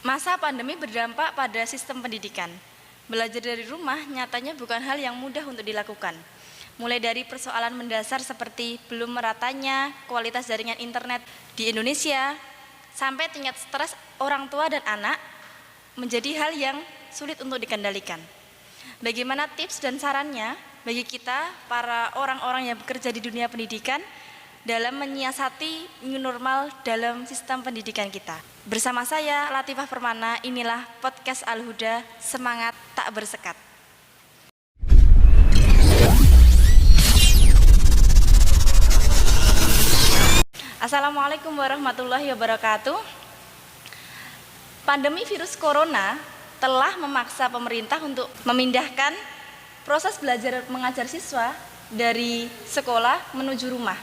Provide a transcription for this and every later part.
Masa pandemi berdampak pada sistem pendidikan. Belajar dari rumah nyatanya bukan hal yang mudah untuk dilakukan. Mulai dari persoalan mendasar seperti belum meratanya kualitas jaringan internet di Indonesia, sampai tingkat stres orang tua dan anak menjadi hal yang sulit untuk dikendalikan. Bagaimana tips dan sarannya bagi kita, para orang-orang yang bekerja di dunia pendidikan, dalam menyiasati new normal dalam sistem pendidikan kita. Bersama saya, Latifah Permana, inilah podcast Al-Huda, semangat tak bersekat. Assalamualaikum warahmatullahi wabarakatuh. Pandemi virus corona telah memaksa pemerintah untuk memindahkan proses belajar mengajar siswa dari sekolah menuju rumah.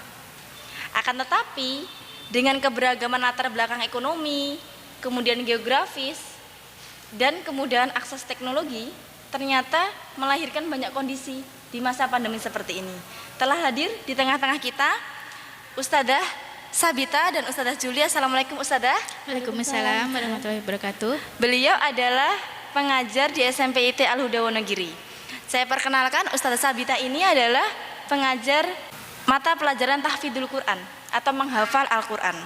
Akan tetapi, dengan keberagaman latar belakang ekonomi, kemudian geografis, dan kemudahan akses teknologi, ternyata melahirkan banyak kondisi di masa pandemi seperti ini. Telah hadir di tengah-tengah kita Ustadzah Sabita dan Ustadzah Julia. Assalamualaikum Ustadzah. Waalaikumsalam warahmatullahi wabarakatuh. Beliau adalah pengajar di SMP IT Al-Huda Wonogiri. Saya perkenalkan, Ustadzah Sabita ini adalah pengajar mata pelajaran tahfidzul Quran atau menghafal Al-Quran.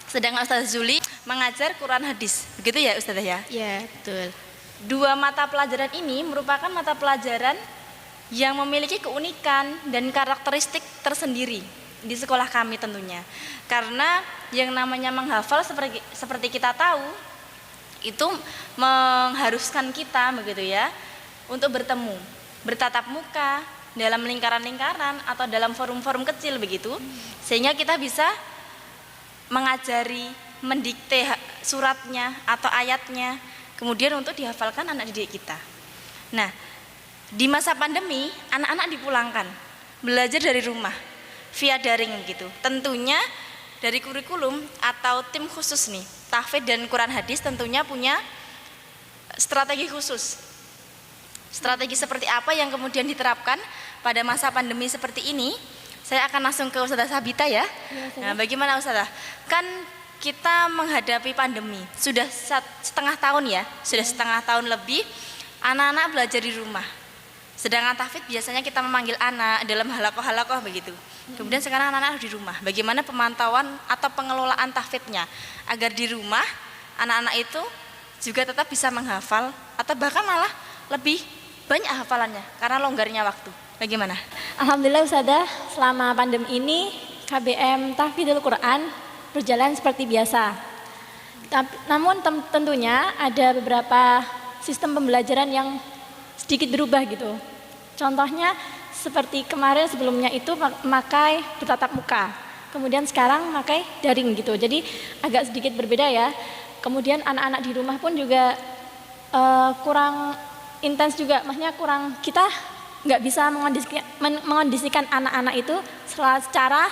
Sedangkan Ustadzah Juli mengajar Quran hadis. Begitu ya Ustadzah ya? Ya, betul. Dua mata pelajaran ini merupakan mata pelajaran yang memiliki keunikan dan karakteristik tersendiri di sekolah kami tentunya. Karena yang namanya menghafal seperti kita tahu, itu mengharuskan kita begitu ya untuk bertemu, bertatap muka dalam lingkaran-lingkaran atau dalam forum-forum kecil begitu, sehingga kita bisa mengajari, mendikte suratnya atau ayatnya, kemudian untuk dihafalkan anak didik kita. Nah, di masa pandemi, anak-anak dipulangkan, belajar dari rumah, via daring gitu. Tentunya dari kurikulum atau tim khusus nih, tahfidz dan Quran hadis tentunya punya strategi khusus. Strategi seperti apa yang kemudian diterapkan pada masa pandemi seperti ini? Saya akan langsung ke Ustadzah Sabita ya. Nah, bagaimana Ustadzah? Kan kita menghadapi pandemi sudah setengah tahun ya, sudah setengah tahun lebih anak-anak belajar di rumah. Sedangkan tahfidz biasanya kita memanggil anak dalam halakoh-halakoh begitu. Kemudian sekarang anak-anak di rumah. Bagaimana pemantauan atau pengelolaan tahfidznya agar di rumah anak-anak itu juga tetap bisa menghafal atau bahkan malah lebih banyak hafalannya karena longgarnya waktu. Bagaimana? Alhamdulillah Ustadzah, selama pandemi ini KBM Tahfidzul Quran berjalan seperti biasa. Namun tentunya ada beberapa sistem pembelajaran yang sedikit berubah gitu. Contohnya seperti kemarin sebelumnya itu memakai bertatap muka. Kemudian sekarang memakai daring gitu. Jadi agak sedikit berbeda ya. Kemudian anak-anak di rumah pun juga kurang intens juga, maksudnya kurang, kita nggak bisa mengondisikan anak-anak itu secara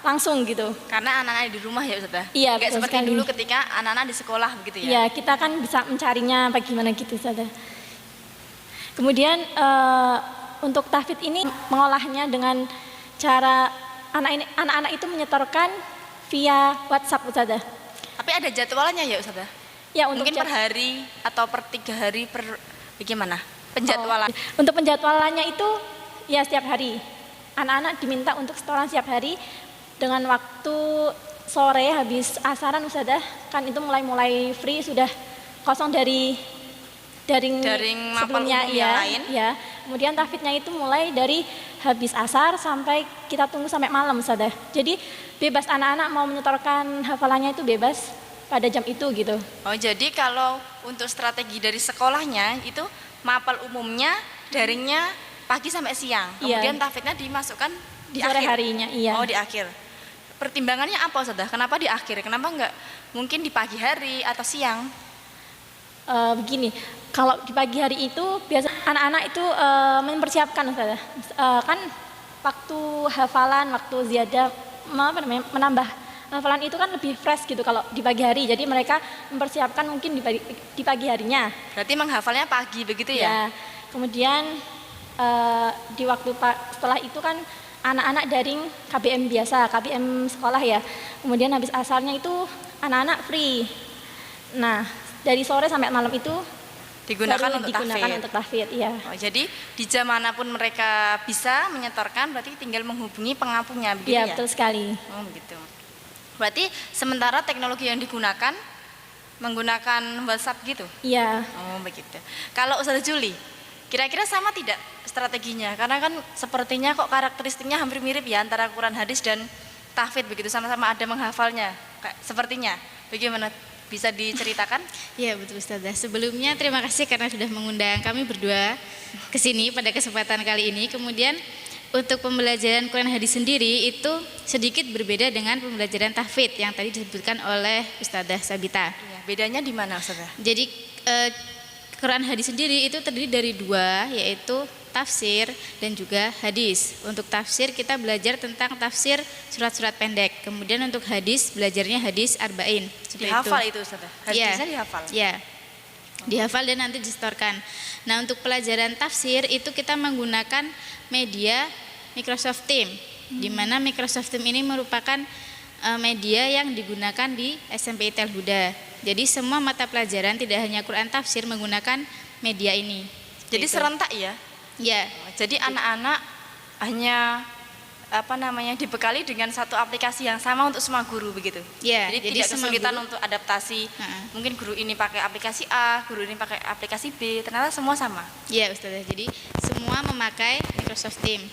langsung gitu. Karena anak-anak di rumah ya Ustadzah? Iya, nggak seperti sekali. dulu ketika anak-anak di sekolah begitu ya? Iya, kita kan bisa mencarinya bagaimana gitu Ustadzah. Kemudian untuk tahfidz ini mengolahnya dengan cara anak-anak itu menyetorkan via WhatsApp Ustadzah. Tapi ada jadwalnya ya Ustadzah? Ya, untuk mungkin per hari atau per 3 hari bagaimana penjadwalan? Untuk penjadwalannya itu ya setiap hari. Anak-anak diminta untuk setoran setiap hari dengan waktu sore habis asaran Ustadzah, kan itu mulai free, sudah kosong dari daring sebelumnya ya, lain. Ya. Kemudian tahfidznya itu mulai dari habis asar sampai kita tunggu sampai malam Ustadzah. Jadi bebas, anak-anak mau menyetorkan hafalannya itu bebas pada jam itu gitu. Oh, jadi kalau untuk strategi dari sekolahnya itu mapel umumnya daringnya pagi sampai siang, kemudian tahfidznya dimasukkan di sore akhir harinya. Iya. Oh, di akhir. Pertimbangannya apa Ustadzah? Kenapa di akhir? Kenapa enggak mungkin di pagi hari atau siang? Begini, kalau di pagi hari itu biasa anak-anak itu mempersiapkan Ustadzah. Kan waktu hafalan, waktu ziyadah, menambah hafalan itu kan lebih fresh gitu kalau di pagi hari. Jadi mereka mempersiapkan mungkin di pagi harinya. Berarti menghafalnya pagi begitu ya? Ya. Kemudian di waktu setelah itu kan anak-anak daring KBM biasa, KBM sekolah ya. Kemudian habis asarnya itu anak-anak free. Nah, dari sore sampai malam itu Digunakan baru untuk digunakan tahfidz. untuk tahfidz, iya. Oh, jadi di jam manapun mereka bisa menyetorkan, berarti tinggal menghubungi pengampunya, begitu Iya, ya? betul sekali. Oh, begitu. Berarti sementara teknologi yang digunakan menggunakan WhatsApp gitu? Iya. Oh, begitu. Kalau Ustazah Juli, kira-kira sama tidak strateginya? Karena kan sepertinya kok karakteristiknya hampir mirip ya antara Quran hadis dan tahfidz begitu, sama-sama ada menghafalnya. Sepertinya. Bagaimana? Bisa diceritakan? Ya betul Ustazah. Sebelumnya terima kasih karena sudah mengundang kami berdua ke sini pada kesempatan kali ini. Kemudian untuk pembelajaran Quran hadis sendiri itu sedikit berbeda dengan pembelajaran tahfidz yang tadi disebutkan oleh Ustazah Sabita. Ya, bedanya di mana Ustazah? Jadi Quran hadis sendiri itu terdiri dari dua, yaitu tafsir dan juga hadis. Untuk tafsir kita belajar tentang tafsir surat-surat pendek. Kemudian untuk hadis belajarnya hadis arba'in. Dihafal itu Ustazah? Hadisnya dihafal? Ya, dihafal dan nanti disetorkan. Nah untuk pelajaran tafsir itu kita menggunakan media Microsoft Teams, di mana Microsoft Teams ini merupakan media yang digunakan di SMP Tel Huda. Jadi semua mata pelajaran tidak hanya Quran tafsir menggunakan media ini. Jadi Gitu. serentak ya? Ya, Jadi anak-anak hanya dibekali dengan satu aplikasi yang sama untuk semua guru begitu. ya. Jadi, Jadi tidak semua kesulitan guru- untuk adaptasi. Heeh. Mungkin guru ini pakai aplikasi A, guru ini pakai aplikasi B, ternyata semua sama. Ya Ustazah, jadi semua memakai Microsoft Teams.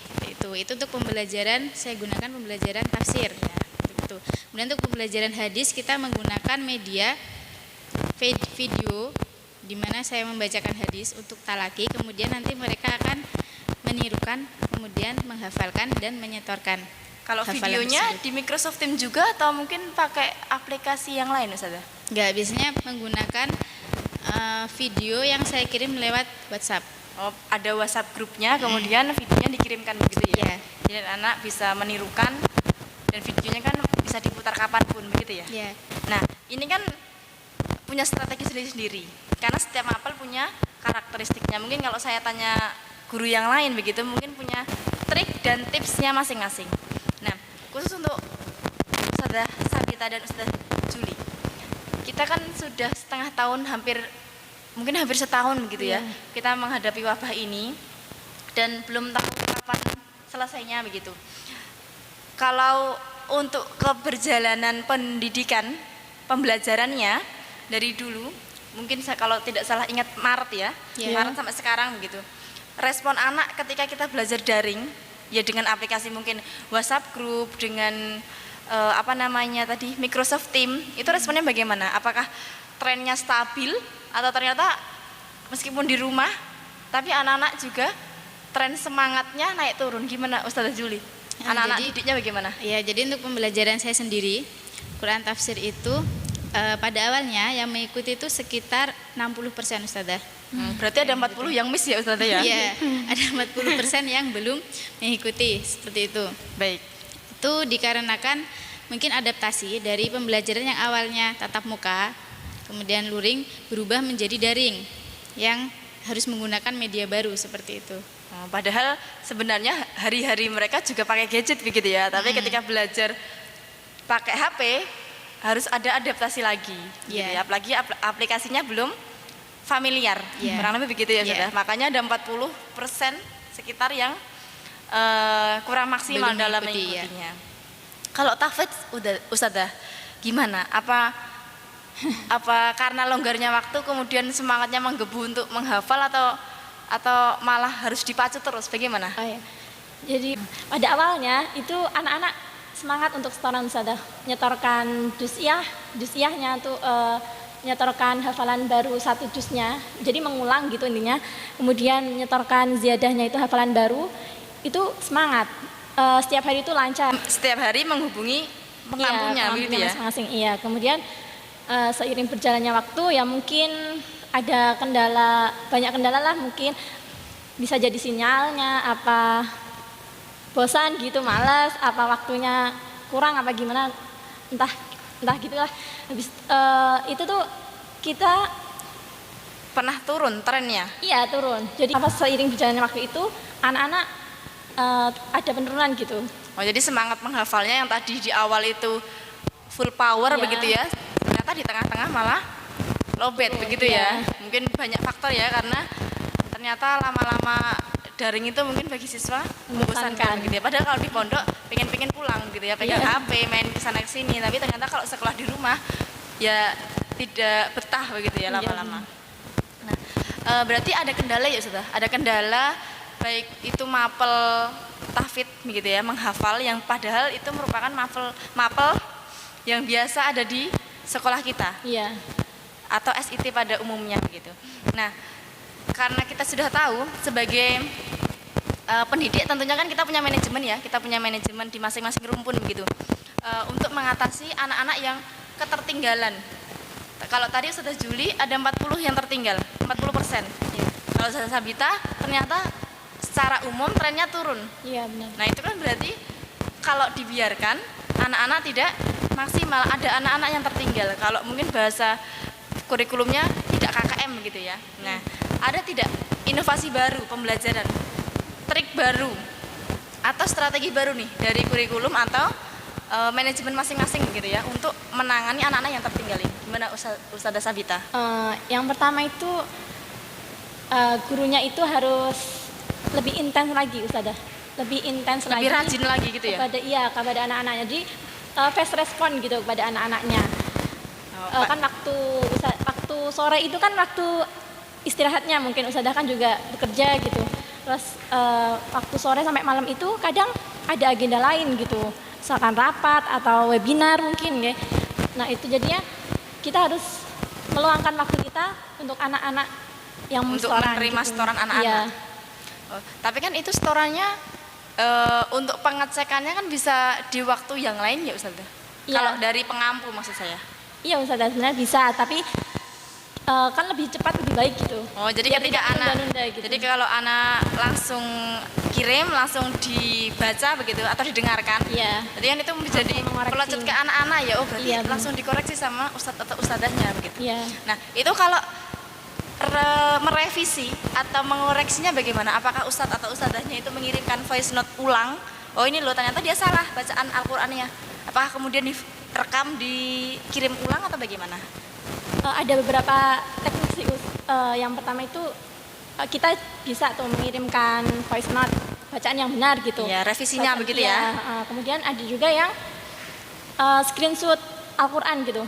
Itu untuk pembelajaran, saya gunakan pembelajaran tafsir ya. Itu. Kemudian untuk pembelajaran hadis kita menggunakan media video di mana saya membacakan hadis untuk talaki, kemudian nanti mereka akan menirukan, kemudian menghafalkan dan menyetorkan. Kalau hafalan videonya tersebut. di Microsoft Teams juga atau mungkin pakai aplikasi yang lain Ustazah? Enggak, biasanya menggunakan video yang saya kirim lewat WhatsApp. Oh, ada WhatsApp grupnya, kemudian videonya dikirimkan begitu ya? Iya. Jadi anak bisa menirukan dan videonya kan bisa diputar kapanpun begitu ya? Ya. Nah, ini kan punya strategi sendiri-sendiri. Karena setiap mapel punya karakteristiknya. Mungkin kalau saya tanya guru yang lain begitu, mungkin punya trik dan tipsnya masing-masing. Nah, khusus untuk Ustazah Sabita dan Ustazah Juli, kita kan sudah setengah tahun, mungkin hampir setahun begitu ya, kita menghadapi wabah ini dan belum tahu kapan selesainya begitu. Kalau untuk keberjalanan pendidikan, pembelajarannya dari dulu, mungkin kalau tidak salah ingat Maret ya, Ya. Maret sampai sekarang begitu. Respon anak ketika kita belajar daring, ya dengan aplikasi mungkin WhatsApp group, dengan Microsoft Teams, itu responnya bagaimana? Apakah trennya stabil atau ternyata meskipun di rumah, tapi anak-anak juga tren semangatnya naik turun? Gimana Ustazah Juli? Anak-anak didiknya bagaimana? Ya, jadi untuk pembelajaran saya sendiri, Quran tafsir itu pada awalnya yang mengikuti itu sekitar 60% Ustazah. Berarti ada 40 yang miss ya Ustazah ya? Iya, ada 40% yang belum mengikuti, seperti itu. Baik. Itu dikarenakan mungkin adaptasi dari pembelajaran yang awalnya tatap muka, kemudian luring berubah menjadi daring yang harus menggunakan media baru seperti itu. Padahal sebenarnya hari-hari mereka juga pakai gadget begitu ya, tapi ketika belajar pakai HP harus ada adaptasi lagi, gitu Yeah. ya. Apalagi aplikasinya belum familiar, Yeah. kurang lebih begitu ya, Yeah. Ustazah. Makanya ada 40% sekitar yang kurang maksimal Belum dalam mengikuti, ya. mengikutinya. Kalau tahfidz Ustazah gimana? Apa karena longgarnya waktu kemudian semangatnya menggebu untuk menghafal atau malah harus dipacu terus? Bagaimana? Oh, ya. Jadi pada awalnya itu anak-anak semangat untuk setoran Ustazah, nyetorkan juz'iyahnya tuh nyetorkan hafalan baru satu juznya, jadi mengulang gitu intinya. Kemudian nyetorkan ziyadahnya itu hafalan baru, itu semangat. Setiap hari itu lancar. Setiap hari menghubungi pengampunya begitu ya? Masing-masing. Iya. Kemudian seiring berjalannya waktu ya mungkin ada banyak kendala lah, mungkin bisa jadi sinyalnya apa bosan gitu, malas, apa waktunya kurang apa gimana, entah gitulah. Habis itu tuh kita Pernah turun trennya? iya turun. Jadi apa seiring berjalannya waktu itu anak-anak ada penurunan gitu. Oh, jadi semangat menghafalnya yang tadi di awal itu full power Iya. begitu ya, ternyata di tengah-tengah malah lowbat begitu ya. Mungkin banyak faktor ya, karena ternyata lama-lama daring itu mungkin bagi siswa membosankan gitu ya. Padahal kalau di pondok pengen pulang gitu ya, pegang HP, main kesana kesini. Tapi ternyata kalau sekolah di rumah ya tidak betah begitu ya lama-lama. Nah, berarti ada kendala ya sudah. Ada kendala baik itu mapel tahfidz begitu ya, menghafal yang padahal itu merupakan mapel yang biasa ada di sekolah kita. Iya. Atau SIT pada umumnya begitu. Nah, karena kita sudah tahu sebagai pendidik tentunya kan kita punya manajemen ya, kita punya manajemen di masing-masing rumpun begitu, untuk mengatasi anak-anak yang ketertinggalan. Kalau tadi Ustazah Juli ada 40 yang tertinggal, 40%. Ya. Kalau Ustazah Sabita ternyata secara umum trennya turun. Iya benar. Nah itu kan berarti kalau dibiarkan anak-anak tidak maksimal, ada anak-anak yang tertinggal. Kalau mungkin bahasa kurikulumnya tidak KKM gitu ya. Nah, ada tidak inovasi baru pembelajaran, trik baru atau strategi baru nih dari kurikulum atau manajemen masing-masing gitu ya untuk menangani anak-anak yang tertinggal ini? Gimana Ustazah Sabita? Yang pertama itu gurunya itu harus lebih intens lagi, Ustazah. Lebih intens lagi. Lebih rajin lagi gitu ya? Kepada anak-anaknya. Jadi fast respon gitu kepada anak-anaknya. Kan waktu sore itu kan waktu istirahatnya, mungkin Ustazah kan juga bekerja gitu. Terus waktu sore sampai malam itu kadang ada agenda lain gitu, misalkan rapat atau webinar mungkin ya. Nah itu jadinya kita harus meluangkan waktu kita untuk anak-anak yang untuk setoran menerima gitu. setoran anak-anak. Iya. Tapi kan itu setorannya untuk pengecekannya kan bisa di waktu yang lain ya Ustazah? Iya. Kalau dari pengampu maksud saya. Iya Ustazah, sebenarnya bisa, tapi kan lebih cepat lebih baik gitu. Oh, jadi Biar ketika tidak anak tunda-nunda gitu. jadi kalau anak langsung kirim, langsung dibaca begitu atau didengarkan. Iya. Jadi kan itu menjadi Langsung mengoreksi. pelocot ke anak-anak ya. Oh, berarti Iya, benar. langsung dikoreksi sama ustadz atau ustadzahnya begitu. Iya. Nah, itu kalau merevisi atau mengoreksinya bagaimana? Apakah ustadz atau ustadzahnya itu mengirimkan voice note ulang? Oh, ini loh ternyata dia salah bacaan Al-Qur'annya. Apakah kemudian direkam, dikirim ulang atau bagaimana? Ada beberapa teknik sih, yang pertama itu kita bisa tuh mengirimkan voice note bacaan yang benar gitu. Ya, revisinya begitu ya. Kemudian ada juga yang screenshot Al-Qur'an gitu.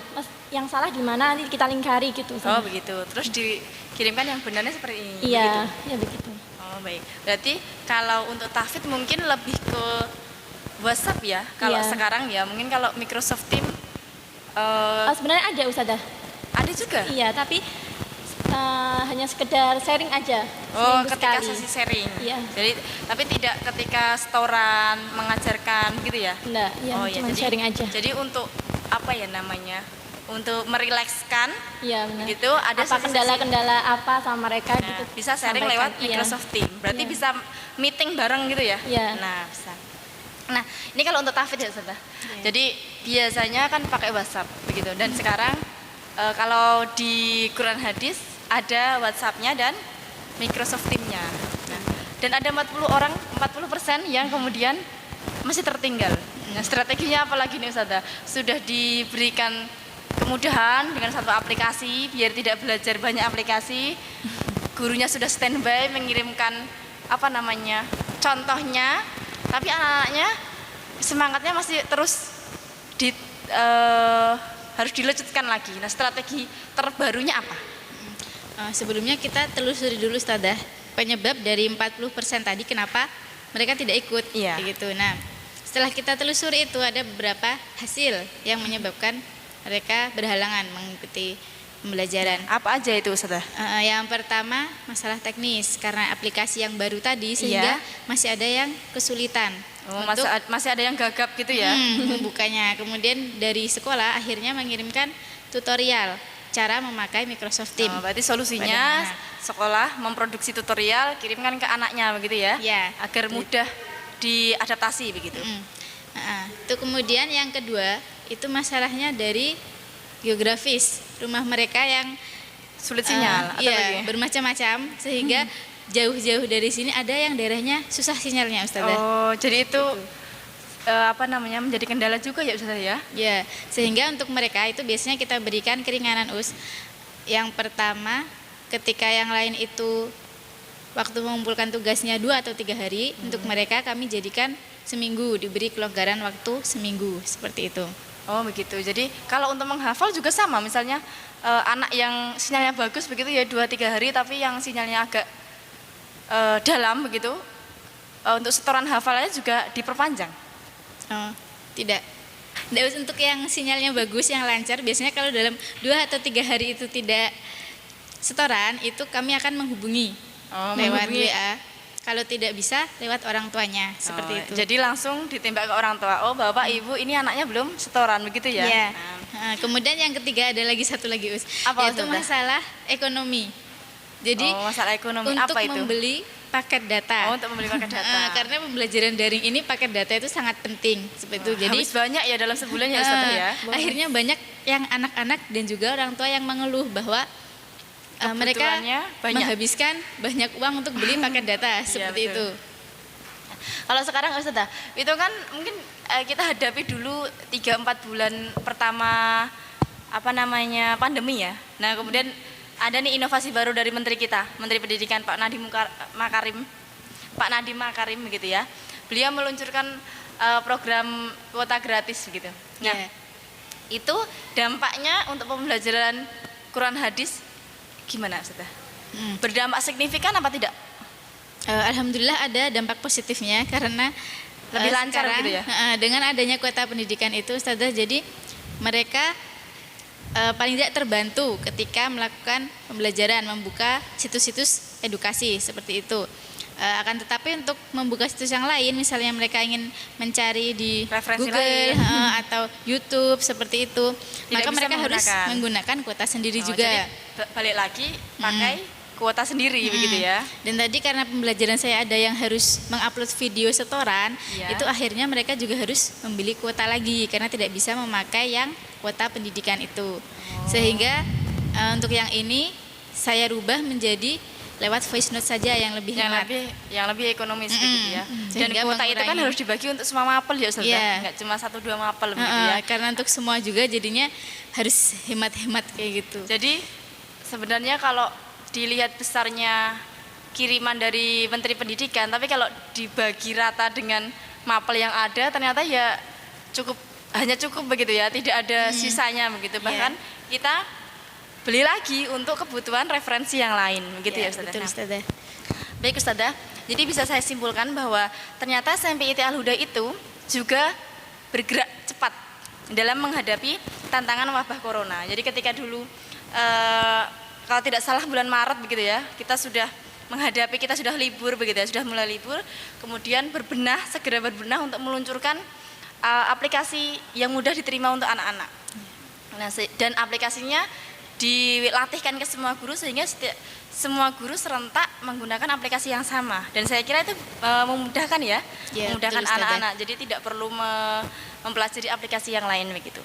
Yang salah di mana nanti kita lingkari gitu. Oh, begitu. Terus dikirimkan yang benarnya seperti ini. Iya, begitu? ya begitu. Oh, baik. Berarti kalau untuk tahfidz mungkin lebih ke WhatsApp ya. Kalau Iya. sekarang ya mungkin kalau Microsoft Teams Sebenarnya ada Ustazah. ada juga. Iya, tapi hanya sekedar sharing aja. Oh, seminggu ketika sekali. sesi sharing. Iya. Jadi tapi tidak ketika setoran mengajarkan gitu ya. Enggak, ya, Oh ya, cuma jadi sharing aja. Jadi untuk apa ya namanya? Untuk merilekskan Iya, benar. gitu ada Apa sesi-sesi. kendala-kendala apa sama mereka Nah, gitu. bisa sharing sampaikan. lewat Microsoft Teams. Berarti Iya. bisa meeting bareng gitu ya? Iya. Nah, bisa. Nah, ini kalau untuk tahfidz ya, Ustazah. Jadi biasanya kan pakai WhatsApp begitu. Dan sekarang kalau di Quran Hadis ada WhatsApp-nya dan Microsoft Teams-nya. Nah, dan ada 40% yang kemudian masih tertinggal. Nah, strateginya apa lagi nih Ustazah? Sudah diberikan kemudahan dengan satu aplikasi biar tidak belajar banyak aplikasi. Gurunya sudah standby mengirimkan apa namanya? Contohnya, tapi anak-anaknya semangatnya masih terus harus dilanjutkan lagi. Nah, strategi terbarunya apa? Sebelumnya kita telusuri dulu Ustazah penyebab dari 40% tadi kenapa mereka tidak ikut. Iya. Gitu. Nah, setelah kita telusuri itu ada beberapa hasil yang menyebabkan mereka berhalangan mengikuti pembelajaran. Apa aja itu Ustazah? Yang pertama masalah teknis karena aplikasi yang baru tadi sehingga masih ada yang kesulitan untuk Masih ada yang gagap gitu ya? membukanya. Kemudian dari sekolah akhirnya mengirimkan tutorial cara memakai Microsoft Teams. Berarti solusinya sekolah memproduksi tutorial kirimkan ke anaknya begitu ya? Ya. Agar mudah diadaptasi begitu. Itu kemudian yang kedua itu masalahnya dari geografis rumah mereka yang Sulit sinyal atau bagaimana? bermacam-macam sehingga jauh-jauh dari sini ada yang daerahnya susah sinyalnya Ustazah. Oh, jadi itu apa namanya menjadi kendala juga ya Ustazah ya? Ya, sehingga untuk mereka itu biasanya kita berikan keringanan Yang pertama, ketika yang lain itu waktu mengumpulkan tugasnya 2 atau 3 hari, untuk mereka kami jadikan seminggu, diberi kelonggaran waktu seminggu, seperti itu. Oh begitu. Jadi kalau untuk menghafal juga sama, misalnya anak yang sinyalnya bagus begitu ya 2-3 hari, tapi yang sinyalnya agak dalam begitu, untuk setoran hafalannya juga diperpanjang. Oh, tidak. Untuk yang sinyalnya bagus, yang lancar, biasanya kalau dalam 2 atau 3 hari itu tidak setoran, itu kami akan menghubungi lewat WA. Kalau tidak bisa, lewat orang tuanya, seperti itu. Jadi langsung ditembak ke orang tua. Oh bapak ibu ini anaknya belum setoran begitu ya? Iya. Nah, kemudian yang ketiga ada lagi satu lagi Apa, yaitu Ustazah? masalah ekonomi. Jadi masalah ekonomi untuk apa itu? membeli paket data. Untuk membeli paket data. Karena pembelajaran daring ini paket data itu sangat penting, seperti itu. Jadi habis banyak ya dalam sebulan ya Ustazah ya? akhirnya banyak yang anak-anak dan juga orang tua yang mengeluh bahwa mereka Kebutuhannya banyak. menghabiskan banyak uang untuk beli paket data, seperti betul. itu. Kalau sekarang Ustazah, itu kan mungkin kita hadapi dulu 3-4 bulan pertama pandemi ya. Nah kemudian ada nih inovasi baru dari Menteri kita, Menteri Pendidikan Pak Nadiem Makarim begitu ya. Beliau meluncurkan program kuota gratis begitu. Nah, Ya. itu dampaknya untuk pembelajaran Quran hadis gimana Ustazah? Berdampak signifikan apa tidak? Alhamdulillah ada dampak positifnya karena Lebih lancar sekarang, gitu ya? Dengan adanya kuota pendidikan itu, Ustazah, jadi mereka paling tidak terbantu ketika melakukan pembelajaran, membuka situs-situs edukasi seperti itu. Akan tetapi untuk membuka situs yang lain, misalnya mereka ingin mencari di Referensi Google lain. Atau YouTube seperti itu, maka bisa mereka harus menggunakan. menggunakan kuota sendiri Oh, juga. jadi balik lagi pakai kuota sendiri begitu ya. Dan tadi karena pembelajaran saya ada yang harus mengupload video setoran, Iya. itu akhirnya mereka juga harus membeli kuota lagi karena tidak bisa memakai yang kuota pendidikan itu. Sehingga untuk yang ini saya rubah menjadi lewat voice note saja yang lebih hemat. yang lebih ekonomis begitu ya. Dan Sehingga kuota itu kan mengurangi. harus dibagi untuk semua mapel ya Ustazah. Iya. Enggak cuma 1-2 mapel begitu ya. Karena untuk semua juga jadinya harus hemat-hemat kayak gitu. Jadi sebenarnya kalau dilihat besarnya kiriman dari Menteri Pendidikan, tapi kalau dibagi rata dengan mapel yang ada ternyata ya hanya cukup begitu ya, tidak ada sisanya begitu. Bahkan kita beli lagi untuk kebutuhan referensi yang lain begitu ya Ustazah. Betul, Nah, Ustazah. baik Ustazah, jadi bisa saya simpulkan bahwa ternyata SMP IT Al Huda itu juga bergerak cepat dalam menghadapi tantangan wabah corona. Jadi ketika dulu kalau tidak salah bulan Maret begitu ya, kita sudah libur begitu ya, sudah mulai libur, kemudian segera berbenah untuk meluncurkan aplikasi yang mudah diterima untuk anak-anak. Nah, dan aplikasinya dilatihkan ke semua guru sehingga semua guru serentak menggunakan aplikasi yang sama, dan saya kira itu memudahkan ya, Ya, memudahkan betul, Ustazah. anak-anak, jadi tidak perlu mempelajari aplikasi yang lain begitu.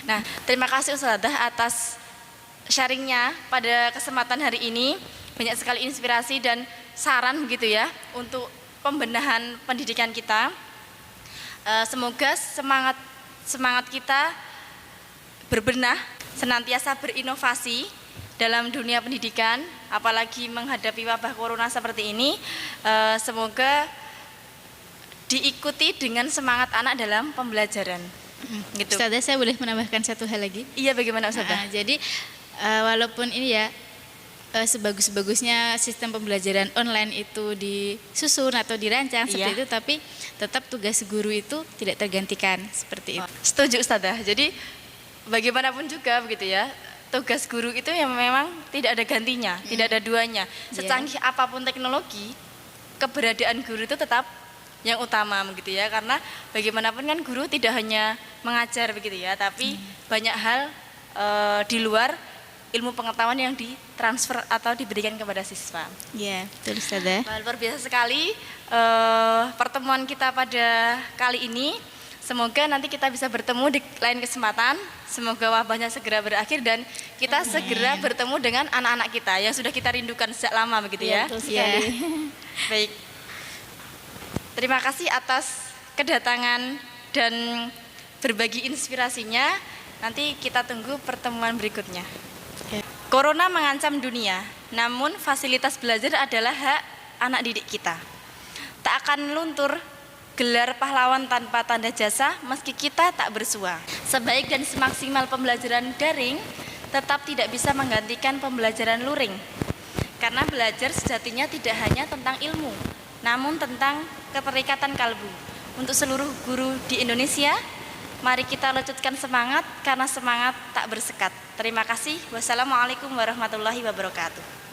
Nah, terima kasih Ustazah atas sharingnya pada kesempatan hari ini. Banyak sekali inspirasi dan saran begitu ya untuk pembenahan pendidikan kita. Semoga semangat kita berbenah, senantiasa berinovasi dalam dunia pendidikan, apalagi menghadapi wabah corona seperti ini. Semoga diikuti dengan semangat anak dalam pembelajaran. Gitu. Ustazah, saya boleh menambahkan satu hal lagi? Iya, bagaimana Ustazah? Jadi walaupun ini ya sebagus-bagusnya sistem pembelajaran online itu disusun atau dirancang seperti itu, tapi tetap tugas guru itu tidak tergantikan seperti itu. Setuju Ustazah. Jadi bagaimanapun juga begitu ya, tugas guru itu yang memang tidak ada gantinya, tidak ada duanya. Secanggih apapun teknologi, keberadaan guru itu tetap yang utama begitu ya, karena bagaimanapun kan guru tidak hanya mengajar begitu ya, tapi banyak hal di luar ilmu pengetahuan yang ditransfer atau diberikan kepada siswa. Iya, betul Ustazah. Luar biasa sekali pertemuan kita pada kali ini. Semoga nanti kita bisa bertemu di lain kesempatan. Semoga wabahnya segera berakhir dan kita segera bertemu dengan anak-anak kita yang sudah kita rindukan sejak lama begitu ya. Betul sekali. Baik. Terima kasih atas kedatangan dan berbagi inspirasinya. Nanti kita tunggu pertemuan berikutnya. Corona mengancam dunia, namun fasilitas belajar adalah hak anak didik kita. Tak akan luntur gelar pahlawan tanpa tanda jasa meski kita tak bersua. Sebaik dan semaksimal pembelajaran daring tetap tidak bisa menggantikan pembelajaran luring. Karena belajar sejatinya tidak hanya tentang ilmu, namun tentang keterikatan kalbu. Untuk seluruh guru di Indonesia, mari kita lanjutkan semangat karena semangat tak bersekat. Terima kasih. Wassalamualaikum warahmatullahi wabarakatuh.